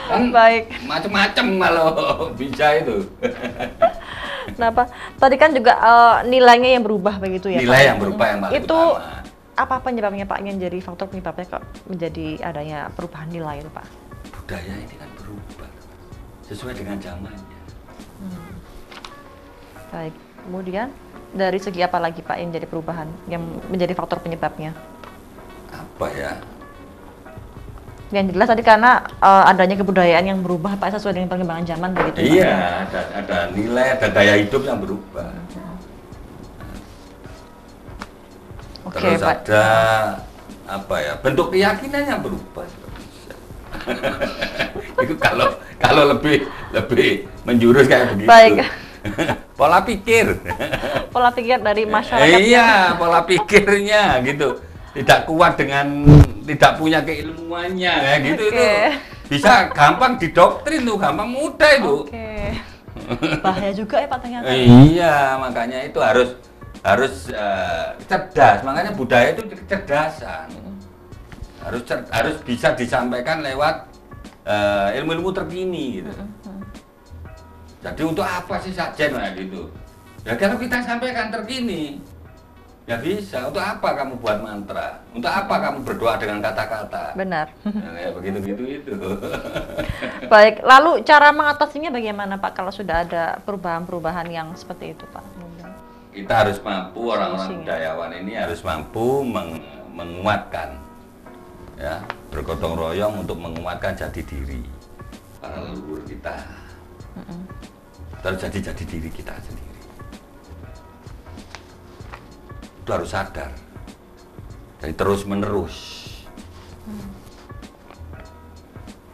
Kan Baik. macam-macam kalau bisa itu. Nah Pak, tadi kan juga nilainya yang berubah begitu ya Nilai Pak? yang berubah yang paling Itu utama. apa penyebabnya Pak, yang jadi faktor penyebabnya kok menjadi adanya perubahan nilai itu Pak? Budaya ini kan berubah sesuai dengan zamannya. Baik, kemudian dari segi apa lagi Pak yang jadi perubahan, yang menjadi faktor penyebabnya? Apa ya? Yang jelas tadi karena adanya kebudayaan yang berubah Pak, sesuai dengan perkembangan zaman begitu Pak? Iya, ada nilai, ada gaya hidup yang berubah. Oke, Terus Pak. ada apa ya? Bentuk keyakinan yang berubah juga bisa. Itu kalau lebih menjurus kayak begitu. Baik. Pola pikir. Pola pikir dari masyarakat. Iya, pola pikirnya gitu. Tidak kuat dengan tidak punya keilmuannya kayak gitu Oke. itu. Bisa gampang didoktrin tuh, gampang mudah itu. Oke. Bahaya juga ya Pak ternyata. Iya, makanya itu harus cerdas. Makanya budaya itu kecerdasan. Harus bisa disampaikan lewat ilmu-ilmu terkini gitu. Jadi untuk apa sih sajen gitu? Ya kalau kita sampaikan terkini, ya bisa. Untuk apa kamu buat mantra? Untuk apa kamu berdoa dengan kata-kata? Benar. Ya, begitu itu. Baik, lalu cara mengatasinya bagaimana Pak kalau sudah ada perubahan-perubahan yang seperti itu Pak? Kita harus mampu, orang-orang budayawan ini harus mampu menguatkan, ya, bergotong royong untuk menguatkan jati diri para leluhur kita. Terus jati diri kita sendiri. Itu harus sadar. Jadi terus menerus.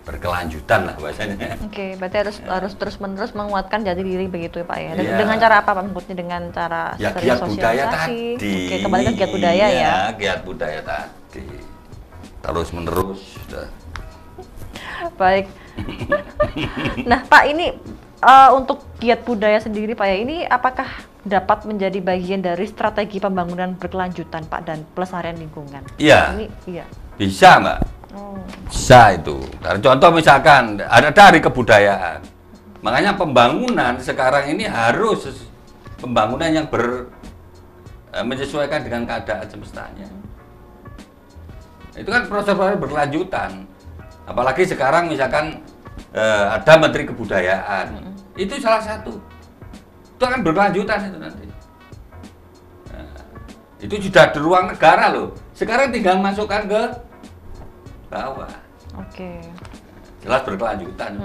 Berkelanjutan lah bahasanya. Oke, berarti harus terus menerus menguatkan jati diri begitu ya Pak ya. Iya. Dengan cara apa Pak? Maksudnya dengan cara Ya sering giat budaya sosialisasi. tadi. Oke, kembali ke giat budaya Iya, ya. giat budaya tadi. Terus menerus. Sudah. Baik. Nah Pak, ini untuk giat budaya sendiri Pak ya, ini apakah dapat menjadi bagian dari strategi pembangunan berkelanjutan Pak dan pelestarian lingkungan? Iya. Ini iya. Bisa, Mbak. Oh. Bisa itu. Karena contoh misalkan ada dari kebudayaan. Makanya pembangunan sekarang ini harus pembangunan yang menyesuaikan dengan keadaan semestanya. Itu kan proses-proses berkelanjutan. Apalagi sekarang misalkan ada Menteri Kebudayaan. Itu salah satu. Itu akan berkelanjutan itu nanti. Nah, itu sudah di ruang negara loh. Sekarang tinggal masukkan ke bawah. Oke. Jelas berkelanjutan.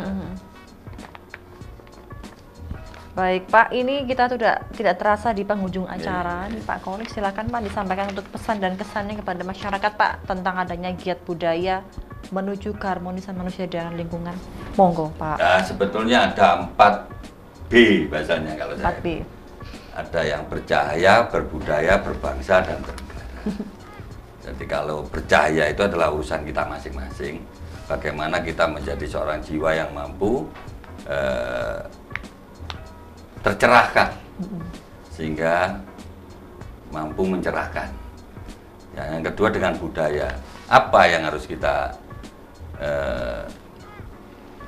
Baik Pak, ini kita sudah tidak terasa di penghujung acara. Nih, Pak Kolik, silakan Pak disampaikan untuk pesan dan kesannya kepada masyarakat Pak tentang adanya giat budaya menuju keharmonisan manusia dan lingkungan. Monggo Pak. Nah, sebetulnya ada 4B bahasanya kalau saya. 4B. Ada yang bercahaya, berbudaya, berbangsa, dan bernegara. Jadi kalau bercahaya itu adalah urusan kita masing-masing. Bagaimana kita menjadi seorang jiwa yang mampu tercerahkan, sehingga mampu mencerahkan. Ya, yang kedua dengan budaya. Apa yang harus kita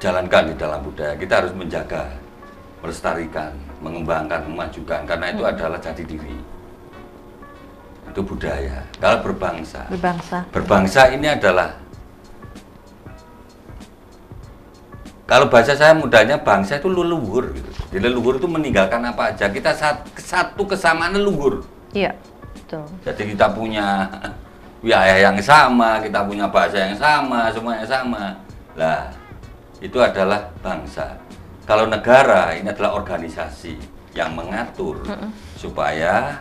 jalankan di dalam budaya? Kita harus menjaga, melestarikan, mengembangkan, memajukan, karena itu adalah jati diri. Itu budaya. Kalau berbangsa, berbangsa ini adalah, kalau bahasa saya mudahnya, bangsa itu leluhur gitu. Di leluhur itu meninggalkan apa aja, kita satu kesamaan leluhur. Iya, betul. Jadi kita punya wilayah yang sama, kita punya bahasa yang sama, semuanya sama. Lah, itu adalah bangsa. Kalau negara ini adalah organisasi yang mengatur supaya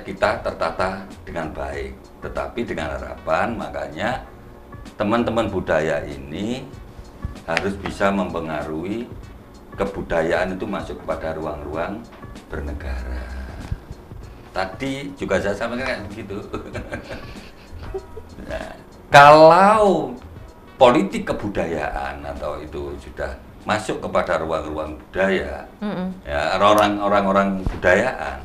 kita tertata dengan baik. Tetapi dengan harapan, makanya teman-teman budaya ini harus bisa mempengaruhi kebudayaan itu masuk kepada ruang-ruang bernegara. Tadi juga saya sampaikan kayak begitu. Nah, Kalau politik kebudayaan atau itu sudah masuk kepada ruang-ruang budaya, ya orang-orang budayaan,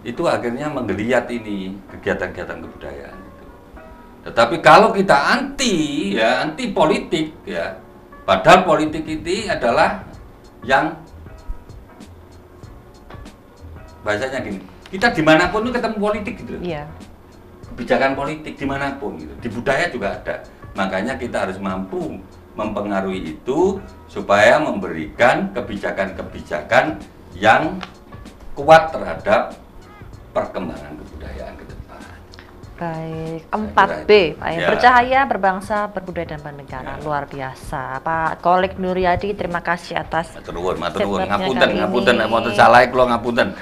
itu akhirnya menggeliat ini kegiatan-kegiatan kebudayaan itu. Tetapi kalau kita anti politik, ya, padahal politik itu adalah yang bahasanya gini, kita dimanapun itu ketemu politik gitu. Kebijakan politik dimanapun gitu, di budaya juga ada. Makanya kita harus mampu mempengaruhi itu supaya memberikan kebijakan-kebijakan yang kuat terhadap perkembangan kebudayaan ke depan. Baik, 4B, Pak. Bercahaya, berbangsa, berbudaya dan bernegara. Luar biasa. Pak Kholik Nuryadi, terima kasih atas matur nuwun, ngapunten, mau salah kula ngapunten.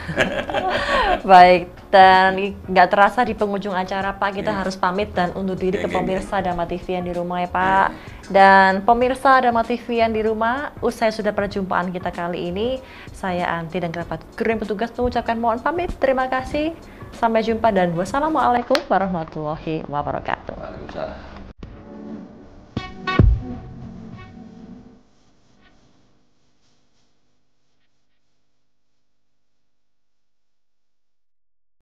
Baik, dan nggak terasa di penghujung acara Pak, kita harus pamit dan undur diri ke pemirsa Dharma TV yang di rumah ya Pak. Dan pemirsa Dharma TV yang di rumah, usai sudah perjumpaan kita kali ini, saya Anti dan kerabat kru yang petugas mengucapkan mohon pamit. Terima kasih, sampai jumpa dan wassalamualaikum warahmatullahi wabarakatuh. Waalaikumsalam.